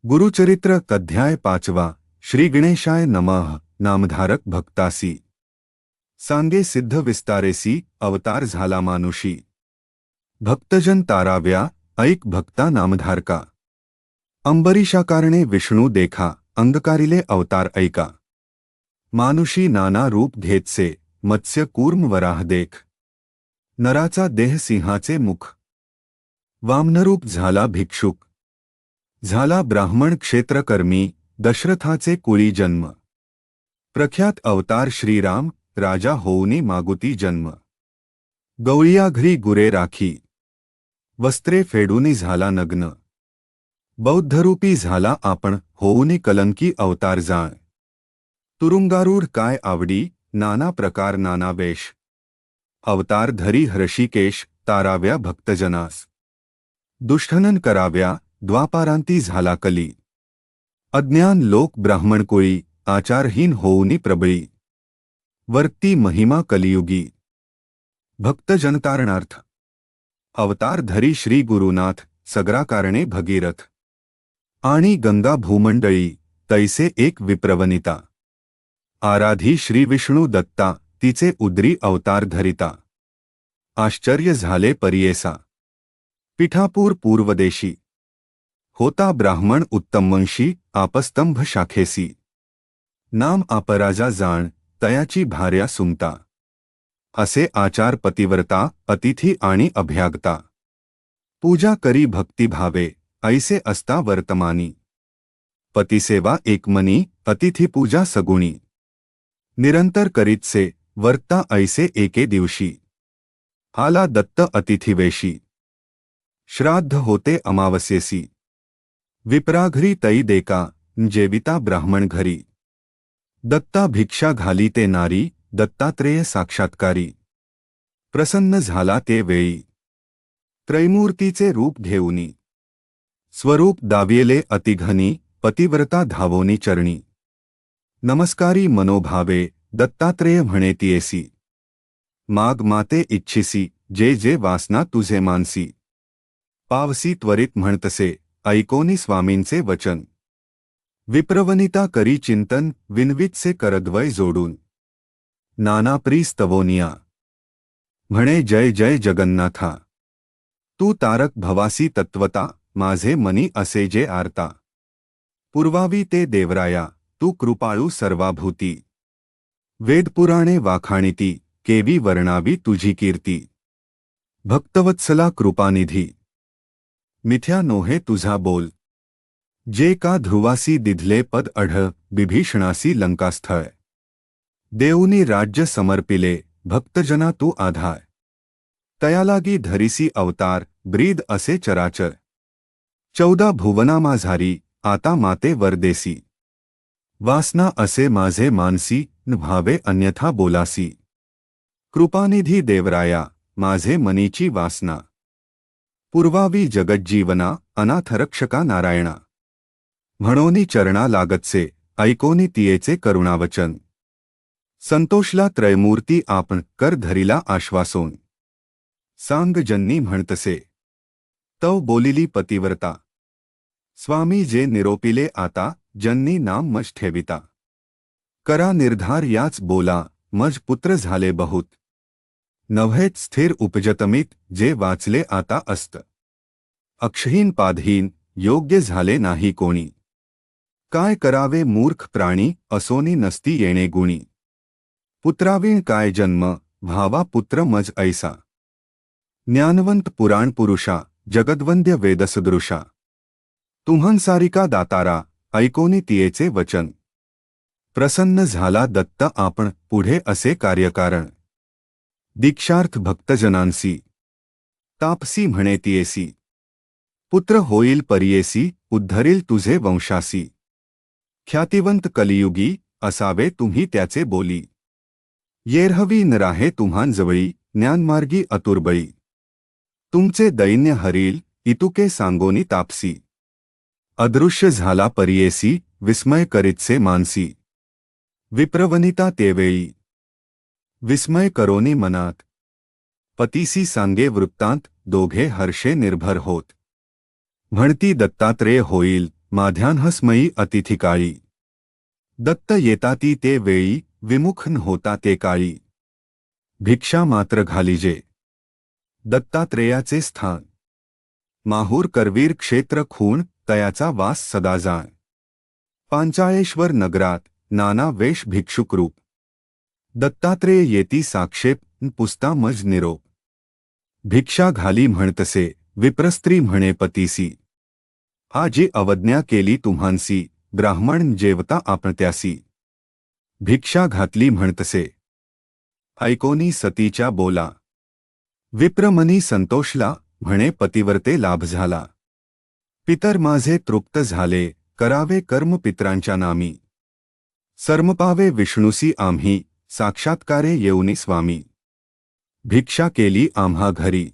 गुरुचरित्र अध्याय 5 श्री गणेशाय नमः नामधारक भक्तासी सांगे सिद्ध विस्तारेसी अवतार झाला मानुषी भक्तजन ताराव्या ऐक भक्ता नामधारका अंबरीशाकारणे विष्णू देखा अंगकारिले अवतार ऐका मानुषी नाना रूप घेतसे मत्स्य कूर्म वराह देख नराचा देह सिंहाचे मुख वामनरूप झाला भिक्षुक झाला ब्राह्मण क्षेत्रकर्मी दशरथाचे कुळी जन्म प्रख्यात अवतार श्रीराम राजा होऊनी मागुती जन्म गवळिया घरी गुरे राखी वस्त्रे फेडूनी झाला नग्न बौद्धरूपी झाला आपण होऊनी कलंकी अवतार जाण तुरुंगारूढ काय आवडी नाना प्रकार नाना वेश अवतार धरी हृषिकेश ताराव्या भक्तजनास दुष्टनन कराव्या द्वापारांती झाला कली अज्ञान लोक ब्राह्मणकुळी आचारहीन होऊनी प्रबळी वर्ती महिमा कलियुगी भक्तजनतारणार्थ अवतार धरी श्री गुरुनाथ सगरा कारणे भगीरथ आणि गंगा भूमंडळी तैसे एक विप्रवनिता आराधी श्री विष्णू दत्ता तिचे उदरी अवतार धरिता आश्चर्य झाले परियेसा पिठापूर पूर्वदेशी होता ब्राह्मण उत्तमवंशी आपस्तंभ शाखेसी नाम अपराजा जाण तयाची भार्या सुमता असे आचार पतिव्रता अतिथी आणि अभ्यागता पूजा करी भक्तिभावे ऐसे असता वर्तमानी पतिसेवा एकमनी अतिथी पूजा सगुणी निरंतर करीतसे वर्ता ऐसे एके दिवशी आला दत्त अतिथिवेशी श्राद्ध होते अमावस्येसी विप्राघरी तई देका जेविता ब्राह्मण घरी दत्ता भिक्षा घाली ते नारी दत्तात्रेय साक्षात्कारी प्रसन्न झाला ते वेळी त्रैमूर्तीचे रूप घेऊनी स्वरूप दावियले अतिघनी पतिव्रता धावोनी चरणी नमस्कारी मनोभावे दत्तात्रेय म्हणे तियेसी माग माते इच्छिसी जे जे वासना तुझे मानसी पावसी त्वरित म्हणतसे ऐकोनी स्वामींचे वचन विप्रवनिता करी चिंतन विनवितसे करद्वय जोडून नानाप्री स्तवोनिया म्हणे जय जय जगन्नाथा तू तारक भवासी तत्वता माझे मनी असे जे आरता पुरवावी ते देवराया तू कृपाळू सर्वाभूती वेदपुराणे वाखाणिती केवी वर्णावी तुझी कीर्ती भक्तवत्सला कृपानिधी मिथ्या नोहे तुझा बोल जे का ध्रुवासी दिधले पद अढ बिभीषणासी लंकास्थळ देऊनी राज्य समर्पिले भक्तजना तू आधार तयालागी धरिसी अवतार ब्रीद असे चराचर 14 भुवना माझारी आता माते वरदेसी वासना असे माझे मानसी न भावे अन्यथा बोलासी कृपानिधी देवराया माझे मनीची वासना पुरवावी जगज्जीवना अनाथरक्षका नारायणा म्हणोनी चरणा लागतसे ऐकोनी तियेचे करुणावचन संतोषला त्रयमूर्ती आपण कर धरिला आश्वासोन सांग जन्नी म्हणतसे तव बोलिली पतिव्रता स्वामी जे निरोपिले आता जन्नी नाम मज ठेविता करा निर्धार याच बोला मज पुत्र झाले बहुत नव्हेत स्थिर उपजतमित जे वाचले आता अस्त अक्षहीन पाधहीन योग्य झाले नाही कोणी काय करावे मूर्ख प्राणी असोनी नसती येणे गुणी पुत्रावीण काय जन्म व्हावा पुत्र मज ऐसा ज्ञानवंत पुराण पुरुषा जगद्वंद्य वेदसदृशा तुम्हंसारिका दातारा ऐकोनी तियेचे वचन प्रसन्न झाला दत्त आपण पुढे असे कार्यकारण दीक्षार्थ भक्तजनांसी तापसी म्हणे तियेसी पुत्र होईल परियेसी उद्धरील तुझे वंशासी ख्यातिवंत कलियुगी असावे तुम्ही त्याचे बोली येरहवी न राहे तुम्हांजवळी ज्ञानमार्गी अतुर्बळी तुमचे दैन्य हरील इतुके सांगोनी तापसी अदृश्य झाला परियेसी विस्मय करीतसे मानसी विप्रवनिता तेवेळी विस्मय करोनी मनात पतीसी सांगे वृत्तांत दोघे हर्षे निर्भर होत म्हणती दत्तात्रेय होईल माध्यान्हस्मयी अतिथिकाळी. दत्त येताती ते वेळी, विमुख न होता ते काळी. भिक्षा मात्र घालिजे. दत्तात्रेयाचे स्थान. माहूर करवीर क्षेत्र खूण, तयाचा वास सदा जाण. पांचाळेश्वर नगरात, नाना वेश भिक्षुकरूप. दत्तात्रेय येती साक्षेप, पुसता मज निरोप. भिक्षा घाली म्हणतसे, विप्रस्त्री म्हणे पतीसी. हा जी अवज्ञा केली तुम्हांसी, ब्राह्मण जेवता आपणत्यासी. भिक्षा घातली म्हणतसे. ऐकोनी सतीच्या बोला. विप्रमनी संतोषला, म्हणे पतिव्रते लाभ झाला. पितर माझे तृप्त झाले, करावे कर्म पित्रांच्या नामी. सर्मपावे विष्णुसी आम्ही, साक्षात्कारे येऊनी स्वामी. भिक्षा केली आम्हा घरी.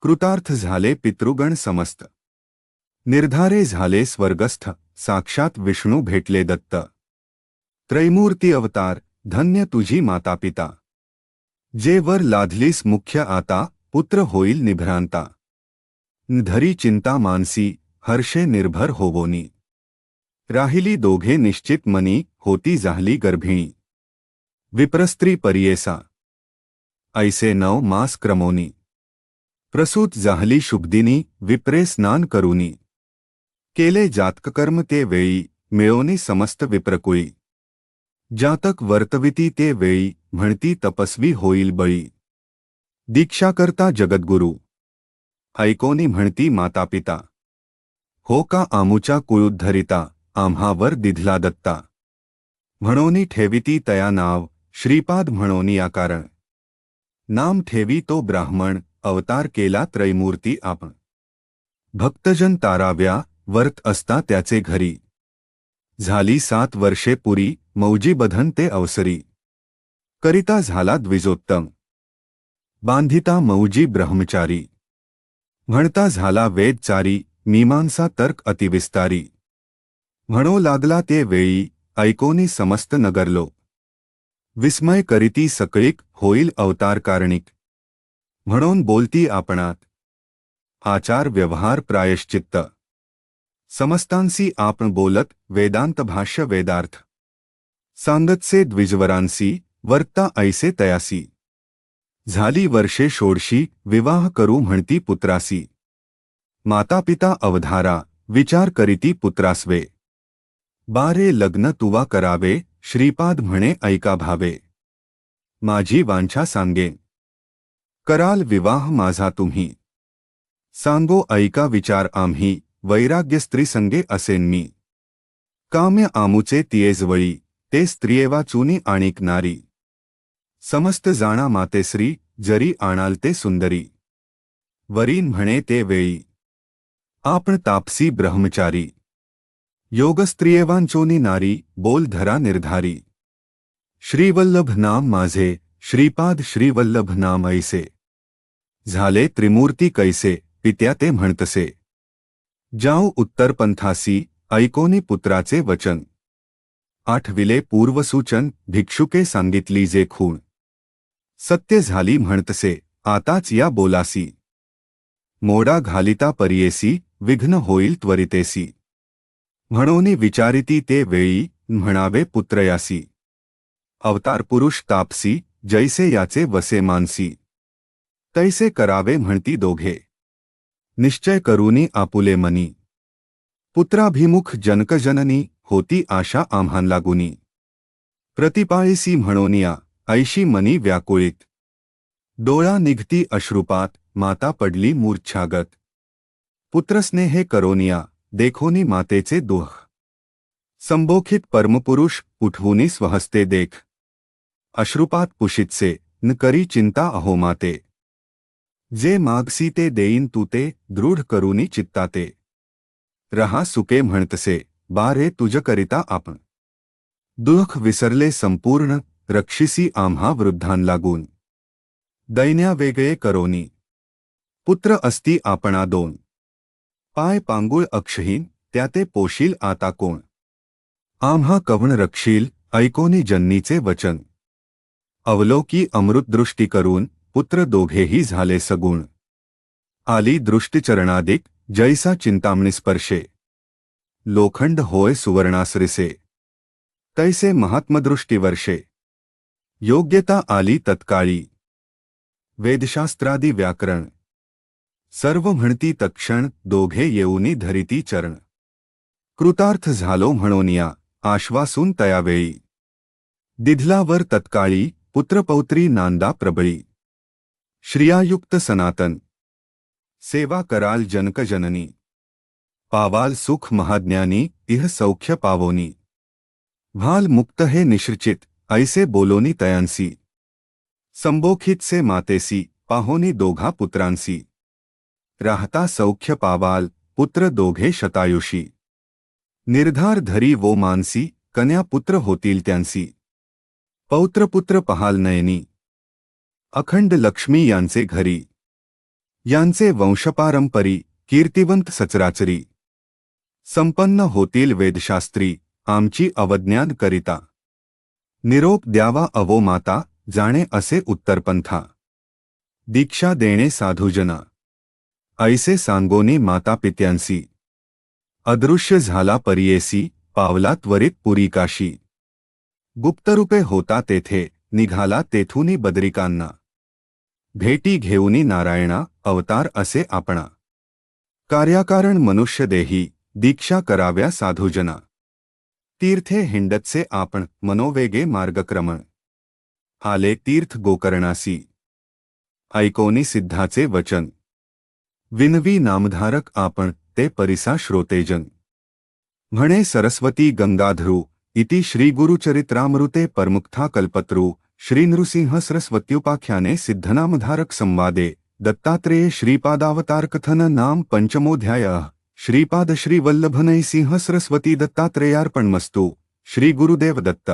कृतार्थ झाले पितृगण समस्त. निर्धारे झाले स्वर्गस्थ, साक्षात विष्णू भेटले दत्त. त्रैमूर्ती अवतार, धन्य तुझी माता पिता. जे वर लाधलीस मुख्य आता, पुत्र होईल निभ्रांता. धरी चिंता मानसी, हर्षे निर्भर होवोनी. राहिली दोघे निश्चित मनी, होती जाहली गर्भिणी. विप्रस्त्री परियेसा. ऐसे 9 मास क्रमोनी. प्रसूत जाहली शुभदिनी, विप्रे स्नान करुनी. केले जातककर्म ते वेळी, मिळोनी समस्त विप्रकुळी. जातक वर्तविती ते वेळी, म्हणती तपस्वी होईल बळी. दीक्षा करता जगद्गुरु. ऐकोनी म्हणती माता पिता. हो का आमुच्या कुळुद्धरिता, आम्हावर दिधला दत्ता. म्हणोनी ठेविती तया नाव, श्रीपाद म्हणोनी आकारण. नाम ठेवी तो ब्राह्मण, अवतार केला त्रैमूर्ती आपण. भक्तजन ताराव्या, वर्त असता त्याचे घरी. झाली 7 वर्षे पुरी, मौजी बधन ते अवसरी. करिता झाला द्विजोत्तम. बांधिता मौजी ब्रह्मचारी. म्हणता झाला वेदचारी, मीमांसा तर्क अतिविस्तारी. म्हणो लागला ते वेळी, ऐकोनी समस्त नगरलोक. विस्मय करीती सकळीक, होईल अवतार कारणिक. म्हणून बोलती आपणात. आचार व्यवहार प्रायश्चित्त. समस्तांसी आपण बोलत, वेदांत भाष्य वेदार्थ. सांगतसे द्विजवरांसी, वर्ता ऐसे तयासी. झाली वर्षे 16, विवाह करू म्हणती पुत्रासी. माता पिता अवधारा, विचार करीती पुत्रास्वे. बारे लग्न तुवा करावे, श्रीपाद म्हणे ऐका भावे. माझी वांछा सांगेन. कराल विवाह माझा तुम्ही. सांगो ऐका विचार आम्ही, वैराग्य स्त्री संगे असेन मी. काम्य आमुचे तियेजवळी, ते स्त्रियेवा चुनी आणिक नारी. समस्त जाणा मातेश्री, जरी आणाल ते सुंदरी. वरीन म्हणे ते वेळी. आपण तापसी ब्रह्मचारी. योगस्त्रियेवांचोनी नारी, बोल धरा निर्धारी. श्रीवल्लभ नाम माझे, श्रीपाद श्रीवल्लभ नाम ऐसे. झाले त्रिमूर्ती कैसे, पित्या ते म्हणतसे. जाऊ उत्तर पंथासी, ऐकोनी पुत्राचे वचन. आठविले पूर्वसूचन, भिक्षुके सांगितली जे खूण. सत्य झाली म्हणतसे, आताच या बोलासी. मोडा घालिता परियेसी, विघ्न होईल त्वरितेसी. म्हणोनी विचारिती ते वेळी, म्हणावे पुत्रयासी. अवतार पुरुष तापसी, जैसे याचे वसे मानसी. तैसे करावे म्हणती दोघे. निश्चय करूनी आपुले मनी. पुत्राभिमुख जनकजननी, होती आशा आम्हान लागुनी. प्रतिपाळीसी म्हणोनिया, ऐशी मनी व्याकुळीत. डोळा निघती अश्रुपात, माता पडली मूर्छागत. पुत्रस्नेहे करोनिया, देखोनी मातेचे दुःख. संबोखित परमपुरुष, उठवूनी स्वहस्ते देख. अश्रुपात पुषितसे, न करी चिंता अहो माते. जे मागसी ते देईन तू ते, दृढ करूनी चित्ताते. रहा सुके म्हणतसे, बारे तुझ करिता आपण. दुःख विसरले संपूर्ण, रक्षिसी आम्हा वृद्धान लागून. दैन्या वेगळे करोनी. पुत्र असती आपणा 2. पाय पांगुळ अक्षहीन, त्याते पोशील आता कोण. आम्हा कवण रक्षील, ऐकोनी जन्नीचे वचन. अवलोकी अमृतदृष्टी करून, पुत्र दोघेही झाले सगुण. आली दृष्टिचरणादिक, जैसा चिंतामणी स्पर्शे. लोखंड होय सुवर्णासरिसे तैसे महात्मदृष्टीवर्षे योग्यता आली तत्काळी वेदशास्त्रादी व्याकरण सर्व म्हणती तक्षण दोघे येऊनी धरिती चरण कृतार्थ झालो म्हणोनिया आश्वासून तयावेळी दिधलावर तत्काळी पुत्रपौत्री नांदा प्रबळी श्रियायुक्त सनातन सेवा कराल जनकजननी पावाल सुख महाज्ञानी इह सौख्य पावोनी भाल मुक्त हे निश्चित ऐसे बोलोनी तयांसी संबोखित से मातेसी पाहोनी दोघा पुत्रांसी राहता सौख्य पावाल पुत्र दोघे शतायुषी निर्धार धरी वो मानसी कन्या पुत्र होतील त्यांसी पौत्रपुत्र पहाल नयनी अखंड लक्ष्मी यांचे घरी यांचे वंशपारंपरी कीर्तिवंत सचराचरी संपन्न होतील वेदशास्त्री आमची अवज्ञान करिता निरोप द्यावा अवो माता जाणे असे उत्तरपंथा दीक्षा देणे साधुजना ऐसे सांगोनी माता पित्यांसी अदृश्य झाला परियेसी पावला त्वरित पुरी काशी गुप्तरूपे होता तेथे निघाला तेथुनी बदरिकांना भेटी घेऊनी नारायणा अवतार असे आपणा कार्याकारण मनुष्य देही दीक्षा कराव्या साधुजना तीर्थे हिंडतसे आपण मनोवेगे मार्गक्रमण आले तीर्थ गोकर्णासी ऐकोनी सिद्धाचे वचन विनवी नामधारक आपण ते परिसा श्रोतेजन म्हणे सरस्वती गंगाधरू इति श्रीगुरुचरित्रामृते परमुक्था कल्पतरू श्रीनृसिंह सरस्वत्युपाख्याने सिद्धनामधारक संवादे दत्तात्रेय श्रीपादावतारकथन नाम पंचमोऽध्यायः श्रीपाद श्रीवल्लभ नरसिंह सरस्वती दत्तात्रेयार्पणमस्तु। श्री गुरुदेव दत्त।